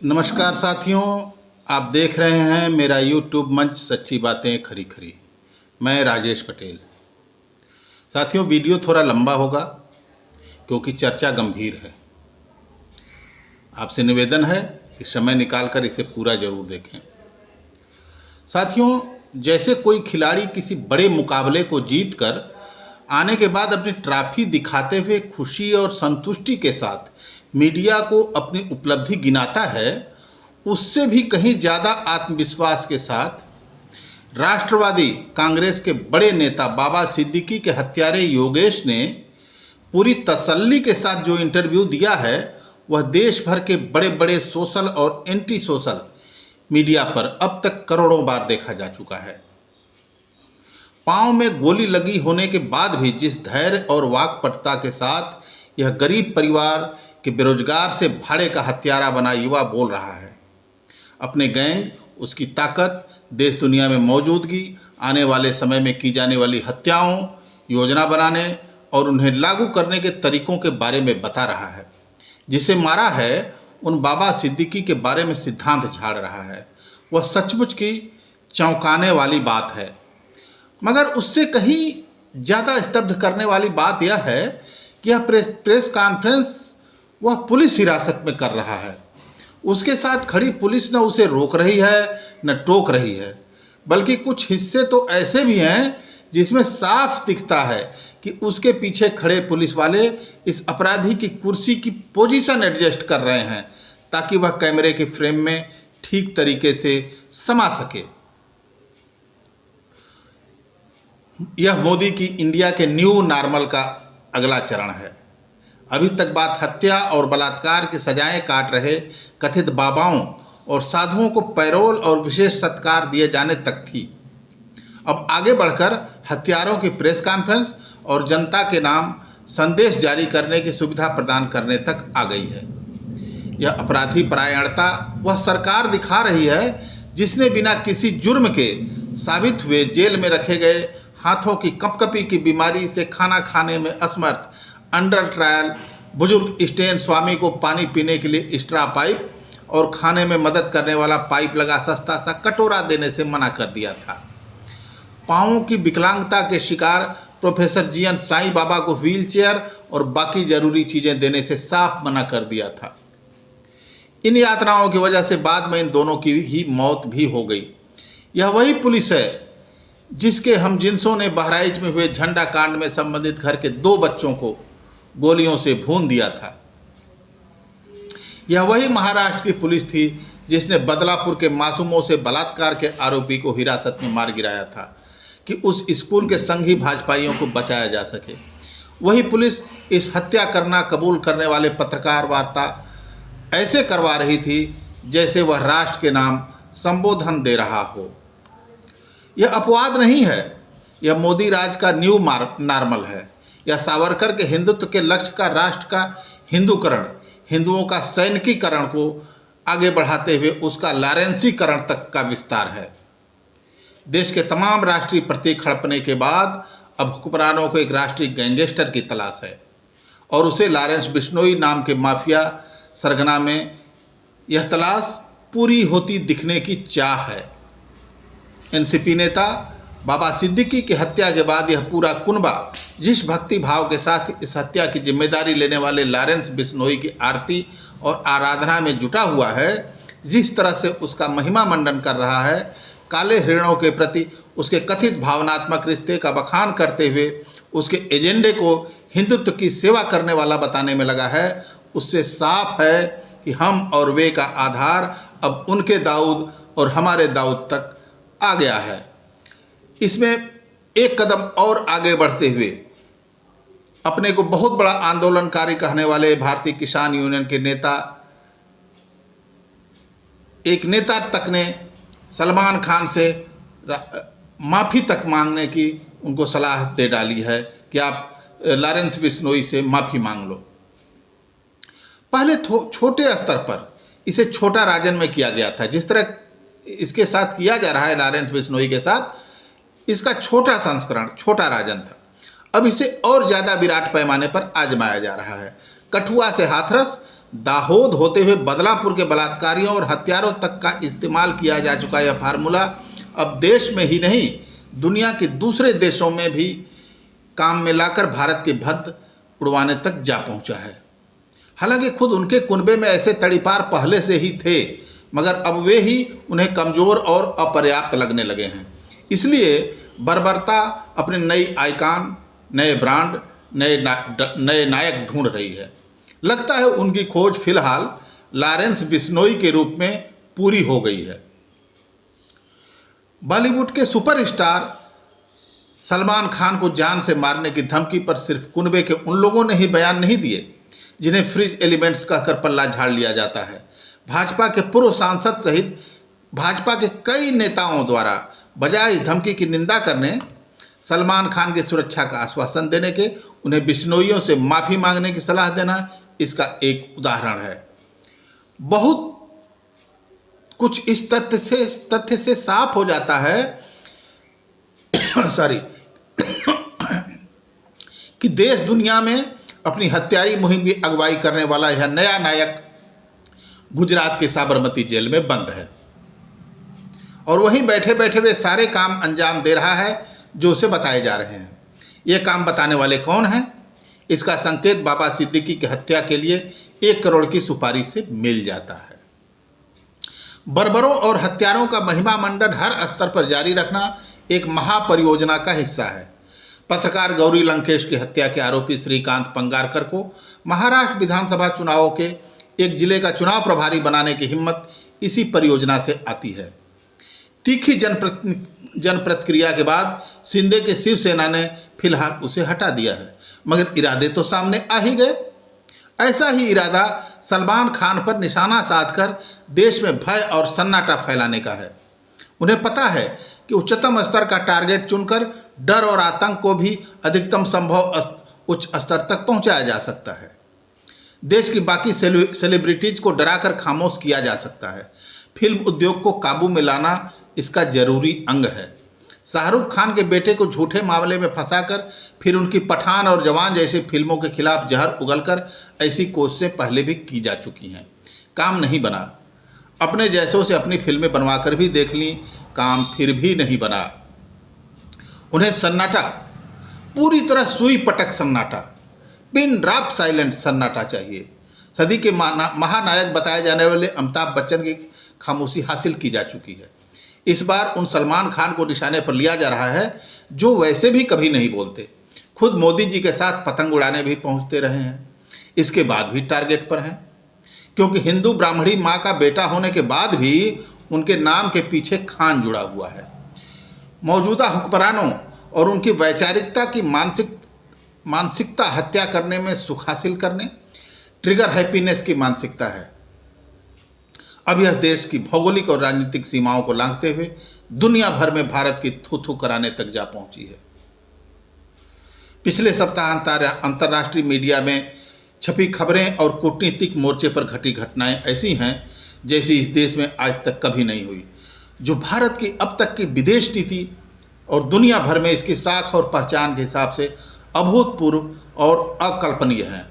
नमस्कार साथियों, आप देख रहे हैं मेरा यूट्यूब मंच सच्ची बातें खरी खरी। मैं राजेश पटेल। साथियों, वीडियो थोड़ा लंबा होगा क्योंकि चर्चा गंभीर है। आपसे निवेदन है कि समय निकालकर इसे पूरा जरूर देखें। साथियों, जैसे कोई खिलाड़ी किसी बड़े मुकाबले को जीतकर आने के बाद अपनी ट्रॉफी दिखाते हुए खुशी और संतुष्टि के साथ मीडिया को अपनी उपलब्धि गिनाता है, उससे भी कहीं ज़्यादा आत्मविश्वास के साथ राष्ट्रवादी कांग्रेस के बड़े नेता बाबा सिद्दीकी के हत्यारे योगेश ने पूरी तसल्ली के साथ जो इंटरव्यू दिया है, वह देश भर के बड़े बड़े सोशल और एंटी सोशल मीडिया पर अब तक करोड़ों बार देखा जा चुका है। पांव में गोली लगी होने के बाद भी जिस धैर्य और वाकपटुता के साथ यह गरीब परिवार के बेरोजगार से भाड़े का हत्यारा बना युवा बोल रहा है, अपने गैंग, उसकी ताकत, देश दुनिया में मौजूदगी, आने वाले समय में की जाने वाली हत्याओं, योजना बनाने और उन्हें लागू करने के तरीकों के बारे में बता रहा है। जिसे मारा है उन बाबा सिद्दीकी के बारे में सिद्धांत झाड़ रहा है। वह सचमुच की चौंकाने वाली बात है। मगर उससे कहीं ज़्यादा स्तब्ध करने वाली बात यह है कि यह प्रेस कॉन्फ्रेंस वह पुलिस हिरासत में कर रहा है। उसके साथ खड़ी पुलिस न उसे रोक रही है न टोक रही है, बल्कि कुछ हिस्से तो ऐसे भी हैं जिसमें साफ दिखता है कि उसके पीछे खड़े पुलिस वाले इस अपराधी की कुर्सी की पोजीशन एडजस्ट कर रहे हैं ताकि वह कैमरे के फ्रेम में ठीक तरीके से समा सके। यह मोदी की इंडिया के न्यू नॉर्मल का अगला चरण है। अभी तक बात हत्या और बलात्कार की सजाएं काट रहे कथित बाबाओं और साधुओं को पैरोल और विशेष सत्कार दिए जाने तक थी। अब आगे बढ़कर हत्यारों की प्रेस कॉन्फ्रेंस और जनता के नाम संदेश जारी करने की सुविधा प्रदान करने तक आ गई है। यह अपराधी परायणता वह सरकार दिखा रही है जिसने बिना किसी जुर्म के साबित हुए जेल में रखे गए, हाथों की कपकपी की बीमारी से खाना खाने में असमर्थ अंडर ट्रायल बुजुर्ग स्टेन स्वामी को पानी पीने के लिए स्ट्रा पाइप और खाने में मदद करने वाला पाइप लगा सस्ता सा कटोरा देने से मना कर दिया था। पाँवों की विकलांगता के शिकार प्रोफेसर जीएन साईं बाबा को व्हीलचेयर और बाकी जरूरी चीज़ें देने से साफ मना कर दिया था। इन यातनाओं की वजह से बाद में इन दोनों की ही मौत भी हो गई। यह वही पुलिस है जिसके हम जिनसों ने बहराइच में हुए झंडा कांड में संबंधित घर के 2 बच्चों को गोलियों से भून दिया था। यह वही महाराष्ट्र की पुलिस थी जिसने बदलापुर के मासूमों से बलात्कार के आरोपी को हिरासत में मार गिराया था कि उस स्कूल के संघी भाजपाइयों को बचाया जा सके। वही पुलिस इस हत्या करना कबूल करने वाले पत्रकार वार्ता ऐसे करवा रही थी जैसे वह राष्ट्र के नाम संबोधन दे रहा हो। यह अपवाद नहीं है, यह मोदी राज का न्यू नॉर्मल है। यह सावरकर के हिंदुत्व के लक्ष्य का राष्ट्र का हिंदूकरण, हिंदुओं का सैनिकीकरण को आगे बढ़ाते हुए उसका लारेंसीकरण तक का विस्तार है। देश के तमाम राष्ट्रीय प्रतीक हड़पने के बाद अब हुक्मरानों को एक राष्ट्रीय गैंगस्टर की तलाश है और उसे लॉरेंस बिश्नोई नाम के माफिया सरगना में यह तलाश पूरी होती दिखने की चाह है। एनसीपी नेता बाबा सिद्दीकी की हत्या के बाद यह पूरा कुनबा जिस भक्ति भाव के साथ इस हत्या की जिम्मेदारी लेने वाले लॉरेंस बिश्नोई की आरती और आराधना में जुटा हुआ है, जिस तरह से उसका महिमा मंडन कर रहा है, काले हिरणों के प्रति उसके कथित भावनात्मक रिश्ते का बखान करते हुए उसके एजेंडे को हिंदुत्व की सेवा करने वाला बताने में लगा है, उससे साफ है कि हम और वे का आधार अब उनके दाऊद और हमारे दाऊद तक आ गया है। इसमें एक कदम और आगे बढ़ते हुए अपने को बहुत बड़ा आंदोलनकारी कहने वाले भारतीय किसान यूनियन के नेता, एक नेता तक ने सलमान खान से माफ़ी तक मांगने की उनको सलाह दे डाली है कि आप लॉरेंस बिश्नोई से माफ़ी मांग लो। पहले छोटे स्तर पर इसे छोटा राजन में किया गया था, जिस तरह इसके साथ किया जा रहा है लॉरेंस बिश्नोई के साथ, इसका छोटा संस्करण छोटा राजन था। अब इसे और ज़्यादा विराट पैमाने पर आजमाया जा रहा है। कठुआ से हाथरस, दाहोद होते हुए बदलापुर के बलात्कारियों और हत्यारों तक का इस्तेमाल किया जा चुका यह फार्मूला अब देश में ही नहीं दुनिया के दूसरे देशों में भी काम में लाकर भारत के भद्द उड़वाने तक जा पहुंचा है। हालांकि खुद उनके कुनबे में ऐसे तड़ीपार पहले से ही थे, मगर अब वे ही उन्हें कमज़ोर और अपर्याप्त लगने लगे हैं। इसलिए बर्बरता अपने नई आइकॉन, नए ब्रांड, नए नायक ढूंढ रही है। लगता है उनकी खोज फिलहाल लॉरेंस बिश्नोई के रूप में पूरी हो गई है। बॉलीवुड के सुपरस्टार सलमान खान को जान से मारने की धमकी पर सिर्फ कुनबे के उन लोगों ने ही बयान नहीं दिए जिन्हें फ्रिज एलिमेंट्स कहकर पल्ला झाड़ लिया जाता है। भाजपा के पूर्व सांसद सहित भाजपा के कई नेताओं द्वारा बजाय इस धमकी की निंदा करने, सलमान खान की सुरक्षा का आश्वासन देने के, उन्हें बिश्नोइयों से माफ़ी मांगने की सलाह देना इसका एक उदाहरण है। बहुत कुछ इस तथ्य से साफ हो जाता है कि देश दुनिया में अपनी हत्यारी मुहिम की अगुवाई करने वाला यह नया नायक गुजरात के साबरमती जेल में बंद है और वहीं बैठे बैठे वे सारे काम अंजाम दे रहा है जो उसे बताए जा रहे हैं। ये काम बताने वाले कौन हैं? इसका संकेत बाबा सिद्दीकी की हत्या के लिए 1 करोड़ की सुपारी से मिल जाता है। बर्बरों और हत्यारों का महिमा मंडन हर स्तर पर जारी रखना एक महापरियोजना का हिस्सा है। पत्रकार गौरी लंकेश की हत्या के आरोपी श्रीकांत पंगारकर को महाराष्ट्र विधानसभा चुनावों के एक जिले का चुनाव प्रभारी बनाने की हिम्मत इसी परियोजना से आती है। तीखी जनप्रतिक्रिया के बाद शिंदे के शिवसेना ने फिलहाल उसे हटा दिया है, मगर इरादे तो सामने आ ही गए। ऐसा ही इरादा सलमान खान पर निशाना साधकर देश में भय और सन्नाटा फैलाने का है। उन्हें पता है कि उच्चतम स्तर का टारगेट चुनकर डर और आतंक को भी अधिकतम संभव उच्च स्तर तक पहुंचाया जा सकता है। देश की बाकी सेलिब्रिटीज को डराकर खामोश किया जा सकता है। फिल्म उद्योग को काबू में लाना इसका जरूरी अंग है। शाहरुख खान के बेटे को झूठे मामले में फंसाकर फिर उनकी पठान और जवान जैसी फिल्मों के खिलाफ जहर उगलकर ऐसी कोशिशें पहले भी की जा चुकी हैं, काम नहीं बना। अपने जैसों से अपनी फिल्में बनवाकर भी देख ली, काम फिर भी नहीं बना। उन्हें सन्नाटा, पूरी तरह सुई पटक सन्नाटा, पिन ड्रॉप साइलेंट सन्नाटा चाहिए। सदी के महानायक बताए जाने वाले अमिताभ बच्चन की खामोशी हासिल की जा चुकी है। इस बार उन सलमान खान को निशाने पर लिया जा रहा है जो वैसे भी कभी नहीं बोलते। खुद मोदी जी के साथ पतंग उड़ाने भी पहुंचते रहे हैं, इसके बाद भी टारगेट पर हैं, क्योंकि हिंदू ब्राह्मणी माँ का बेटा होने के बाद भी उनके नाम के पीछे खान जुड़ा हुआ है। मौजूदा हुक्मरानों और उनकी वैचारिकता की मानसिकता हत्या करने में सुख हासिल करने, ट्रिगर हैप्पीनेस की मानसिकता है। अब यह देश की भौगोलिक और राजनीतिक सीमाओं को लांघते हुए दुनिया भर में भारत की थू थू कराने तक जा पहुंची है। पिछले सप्ताह अंतर्राष्ट्रीय मीडिया में छपी खबरें और कूटनीतिक मोर्चे पर घटी घटनाएं ऐसी हैं जैसी इस देश में आज तक कभी नहीं हुई, जो भारत की अब तक की विदेश नीति और दुनिया भर में इसकी साख और पहचान के हिसाब से अभूतपूर्व और अकल्पनीय हैं।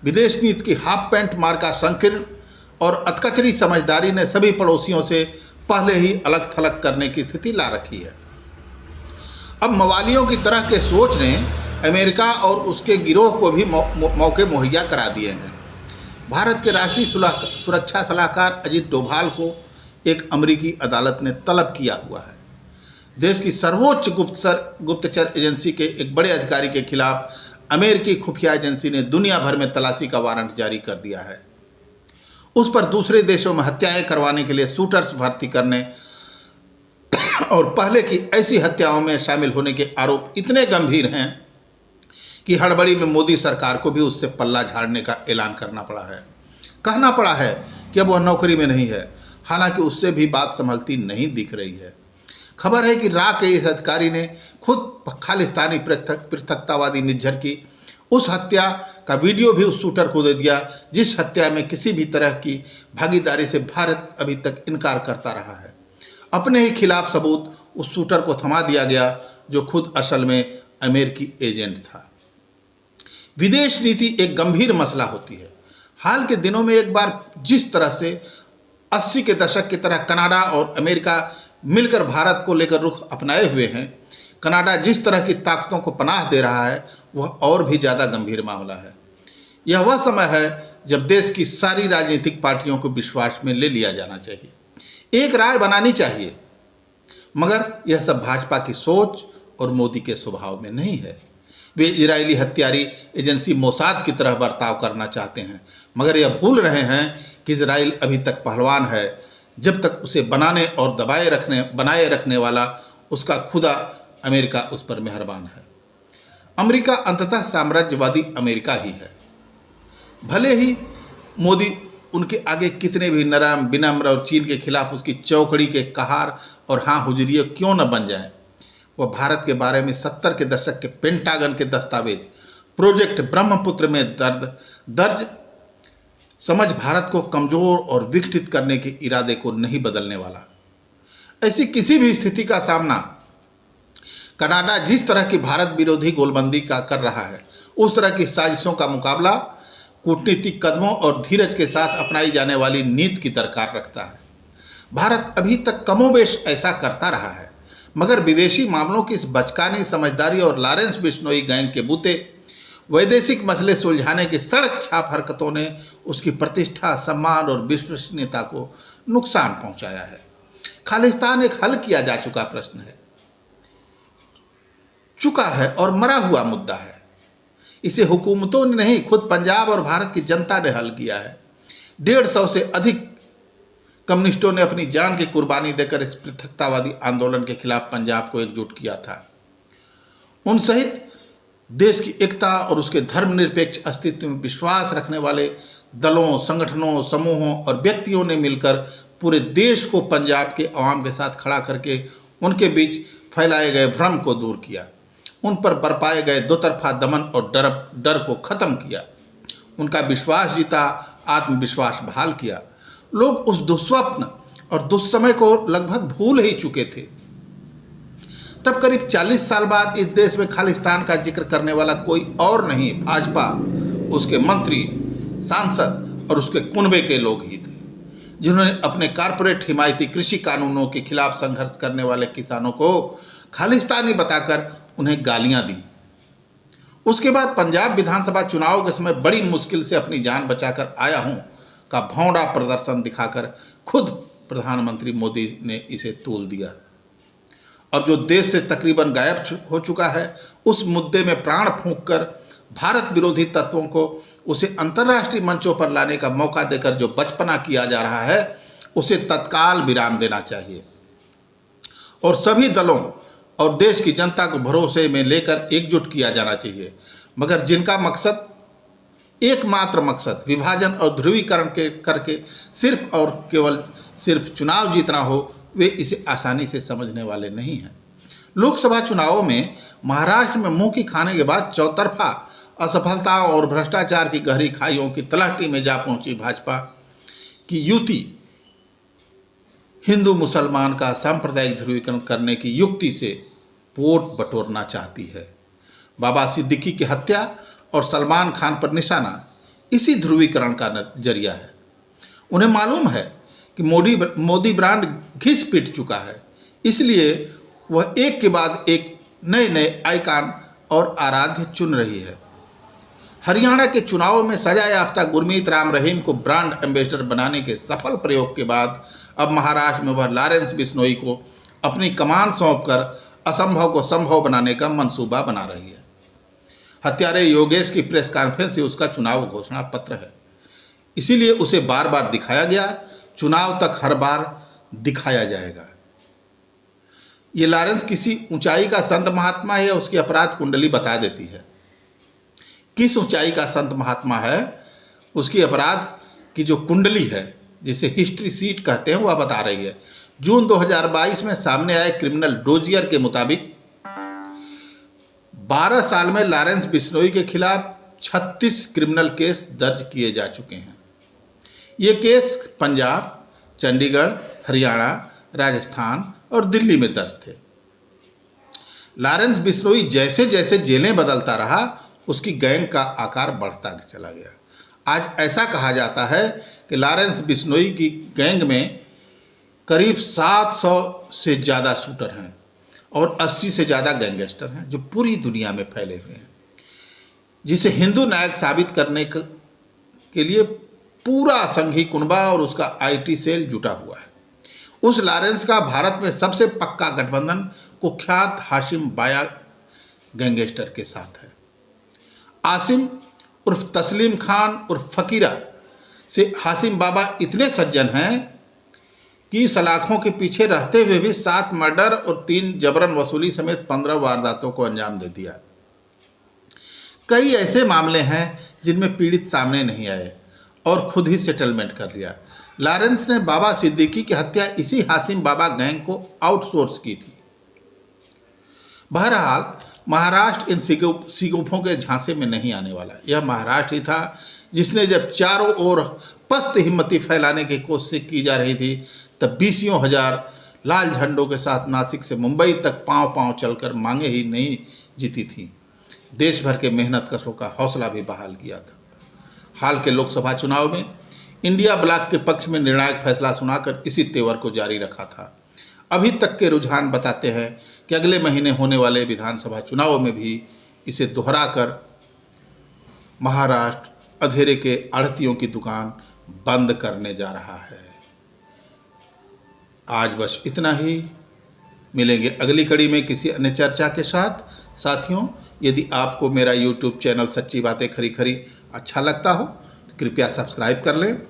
विदेश नीति की हाफ पैंट मार्का संकीर्ण और अतकचरी समझदारी ने सभी पड़ोसियों से पहले ही अलग थलग करने की स्थिति ला रखी है। अब मवालियों की तरह के सोच ने अमेरिका और उसके गिरोह को भी मौके मुहैया करा दिए हैं। भारत के राष्ट्रीय सुरक्षा सलाहकार अजीत डोभाल को एक अमेरिकी अदालत ने तलब किया हुआ है। देश की सर्वोच्च गुप्तचर एजेंसी के एक बड़े अधिकारी के खिलाफ अमेरिकी खुफिया एजेंसी ने दुनिया भर में तलाशी का वारंट जारी कर दिया है। उस पर दूसरे देशों में हत्याएं करवाने के लिए शूटर्स भर्ती करने और पहले की ऐसी हत्याओं में शामिल होने के आरोप इतने गंभीर हैं कि हड़बड़ी में मोदी सरकार को भी उससे पल्ला झाड़ने का ऐलान करना पड़ा है। कहना पड़ा है कि अब वह नौकरी में नहीं है, हालांकि उससे भी बात संभलती नहीं दिख रही है। खबर है कि रा के इस अधिकारी ने खुद खालिस्तानी पृथकतावादी निज्जर की उस हत्या का वीडियो भी उस शूटर को दे दिया जिस हत्या में किसी भी तरह की भागीदारी से भारत अभी तक इनकार करता रहा है। अपने ही खिलाफ सबूत उस शूटर को थमा दिया गया जो खुद असल में अमेरिकी एजेंट था। विदेश नीति एक गंभीर मसला होती है। हाल के दिनों में एक बार जिस तरह से 80 के दशक की तरह कनाडा और अमेरिका मिलकर भारत को लेकर रुख अपनाए हुए हैं, कनाडा जिस तरह की ताकतों को पनाह दे रहा है, वह और भी ज़्यादा गंभीर मामला है। यह वह समय है जब देश की सारी राजनीतिक पार्टियों को विश्वास में ले लिया जाना चाहिए, एक राय बनानी चाहिए, मगर यह सब भाजपा की सोच और मोदी के स्वभाव में नहीं है। वे इजरायली हत्यारी एजेंसी मोसाद की तरह बर्ताव करना चाहते हैं, मगर यह भूल रहे हैं कि इजराइल अभी तक पहलवान है जब तक उसे बनाने और बनाए रखने वाला उसका खुदा अमेरिका उस पर मेहरबान है। अमेरिका अंततः साम्राज्यवादी अमेरिका ही है। भले ही मोदी उनके आगे कितने भी नरम, विनम्र और चीन के खिलाफ उसकी चौकड़ी के कहार और हाँ हुजूरिये क्यों न बन जाएं, वह भारत के बारे में 70 के दशक के पेंटागन के दस्तावेज प्रोजेक्ट ब्रह्मपुत्र में दर्ज समझ भारत को कमजोर और विघटित करने के इरादे को नहीं बदलने वाला। ऐसी किसी भी स्थिति का सामना कनाडा जिस तरह की भारत विरोधी गोलबंदी का कर रहा है, उस तरह की साजिशों का मुकाबला कूटनीतिक कदमों और धीरज के साथ अपनाई जाने वाली नीति की दरकार रखता है। भारत अभी तक कमोबेश ऐसा करता रहा है, मगर विदेशी मामलों की इस बचकानी समझदारी और लॉरेंस बिश्नोई गैंग के बूते वैदेशिक मसले सुलझाने की सड़क छाप हरकतों ने उसकी प्रतिष्ठा, सम्मान और विश्वसनीयता को नुकसान पहुंचाया है। खालिस्तान एक हल किया जा चुका प्रश्न है, चुका है और मरा हुआ मुद्दा है। इसे हुकूमतों ने नहीं, खुद पंजाब और भारत की जनता ने हल किया है। 150 से अधिक कम्युनिस्टों ने अपनी जान की कुर्बानी देकर इस पृथकतावादी आंदोलन के खिलाफ पंजाब को एकजुट किया था। उन सहित देश की एकता और उसके धर्मनिरपेक्ष अस्तित्व में विश्वास रखने वाले दलों, संगठनों, समूहों और व्यक्तियों ने मिलकर पूरे देश को पंजाब के अवाम के साथ खड़ा करके उनके बीच फैलाए गए भ्रम को दूर किया, उन पर बरपाए गए दोतरफा दमन और डर को खत्म किया, उनका विश्वास जीता, आत्मविश्वास बहाल किया। लोग उस दुस्वप्न और दुस्समय को लगभग भूल ही चुके थे। तब करीब 40 साल बाद इस देश में खालिस्तान का जिक्र करने वाला कोई और नहीं, भाजपा, उसके मंत्री, सांसद और उसके कुनबे के लोग ही थे, जिन्होंने अपने कारपोरेट हिमायती कृषि कानूनों के खिलाफ संघर्ष करने वाले किसानों को खालिस्तानी बताकर उन्हें गालियां दी। उसके बाद पंजाब विधानसभा चुनाव के समय बड़ी मुश्किल से अपनी जान बचाकर आया हूं का भौंडा प्रदर्शन दिखाकर खुद प्रधानमंत्री मोदी ने इसे तोल दिया। अब जो देश से तकरीबन गायब हो चुका है, उस मुद्दे में प्राण फूंककर भारत विरोधी तत्वों को उसे अंतर्राष्ट्रीय मंचों पर लाने का मौका देकर जो बचपना किया जा रहा है, उसे तत्काल विराम देना चाहिए और सभी दलों और देश की जनता को भरोसे में लेकर एकजुट किया जाना चाहिए। मगर जिनका मकसद, एकमात्र मकसद विभाजन और ध्रुवीकरण के करके सिर्फ और केवल सिर्फ चुनाव जीतना हो, वे इसे आसानी से समझने वाले नहीं हैं। लोकसभा चुनावों में महाराष्ट्र में मुंह की खाने के बाद चौतरफा असफलताओं और भ्रष्टाचार की गहरी खाइयों की तलहटी में जा पहुंची भाजपा की युति हिंदू मुसलमान का सांप्रदायिक ध्रुवीकरण करने की युक्ति से वोट बटोरना चाहती है। बाबा सिद्दीकी की हत्या और सलमान खान पर निशाना इसी ध्रुवीकरण का जरिया है। उन्हें मालूम है कि मोदी ब्रांड घिस पिट चुका है, इसलिए वह एक के बाद एक नए नए आइकॉन और आराध्य चुन रही है। हरियाणा के चुनाव में सजा याफ्ता गुरमीत राम रहीम को ब्रांड एम्बेसडर बनाने के सफल प्रयोग के बाद अब महाराष्ट्र में वह लॉरेंस बिश्नोई को अपनी कमान सौंपकर असंभव को संभव बनाने का मंसूबा बना रही है। हत्यारे योगेश की प्रेस कॉन्फ्रेंस ही उसका चुनाव घोषणा पत्र है, इसीलिए उसे बार बार दिखाया गया, चुनाव तक हर बार दिखाया जाएगा। ये लॉरेंस किसी ऊंचाई का संत महात्मा है, उसकी अपराध कुंडली बता देती है। किस ऊंचाई का संत महात्मा है, उसकी अपराध की जो कुंडली है, जिसे हिस्ट्री सीट कहते हैं, वह बता रही है। जून 2022 में सामने आए क्रिमिनल डोजियर के मुताबिक 12 साल में लॉरेंस बिश्नोई के खिलाफ 36 क्रिमिनल केस दर्ज किए जा चुके हैं। ये केस पंजाब, चंडीगढ़, हरियाणा, राजस्थान और दिल्ली में दर्ज थे। लॉरेंस बिश्नोई जैसे जैसे जेलें बदलता रहा, उसकी गैंग का आकार बढ़ता चला गया। आज ऐसा कहा जाता है कि लॉरेंस बिश्नोई की गैंग में करीब 700 से ज़्यादा शूटर हैं और 80 से ज़्यादा गैंगस्टर हैं जो पूरी दुनिया में फैले हुए हैं, जिसे हिंदू नायक साबित करने के लिए पूरा संघी कुनबा और उसका आईटी सेल जुटा हुआ है। उस लॉरेंस का भारत में सबसे पक्का गठबंधन कुख्यात हाशिम बाया गैंगस्टर के साथ है। आसिम उर्फ तस्लीम खान उर्फ फकीरा से हाशिम बाबा इतने सज्जन हैं कि सलाखों के पीछे रहते हुए भी 7 मर्डर और 3 जबरन वसूली समेत 15 वारदातों को अंजाम दे दिया। कई ऐसे मामले हैं जिनमें पीड़ित सामने नहीं आए और खुद ही सेटलमेंट कर लिया। लॉरेंस ने बाबा सिद्दीकी की हत्या इसी हाशिम बाबा गैंग को आउटसोर्स की थी। बहरहाल महाराष्ट्र इन सिगुफों के झांसे में नहीं आने वाला। यह महाराष्ट्र ही था जिसने जब चारों ओर पस्त हिम्मती फैलाने की कोशिश की जा रही थी, तब 20 हजार लाल झंडों के साथ नासिक से मुंबई तक पांव पांव चलकर मांगे ही नहीं जीती थी। देश भर के मेहनत कशों का हौसला भी बहाल किया था। हाल के लोकसभा चुनाव में इंडिया ब्लॉक के पक्ष में निर्णायक फैसला सुनाकर इसी तेवर को जारी रखा था। अभी तक के रुझान बताते हैं कि अगले महीने होने वाले विधानसभा चुनाव में भी इसे दोहराकर महाराष्ट्र अंधेरे के आढ़तियों की दुकान बंद करने जा रहा है। आज बस इतना ही। मिलेंगे अगली कड़ी में किसी अन्य चर्चा के साथ। साथियों, यदि आपको मेरा YouTube चैनल सच्ची बातें खरी खरी अच्छा लगता हो तो कृपया सब्सक्राइब कर लें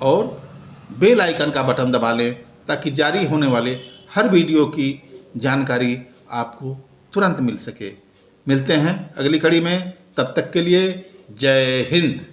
और बेल आइकन का बटन दबा लें ताकि जारी होने वाले हर वीडियो की जानकारी आपको तुरंत मिल सके। मिलते हैं अगली कड़ी में, तब तक के लिए जय हिंद।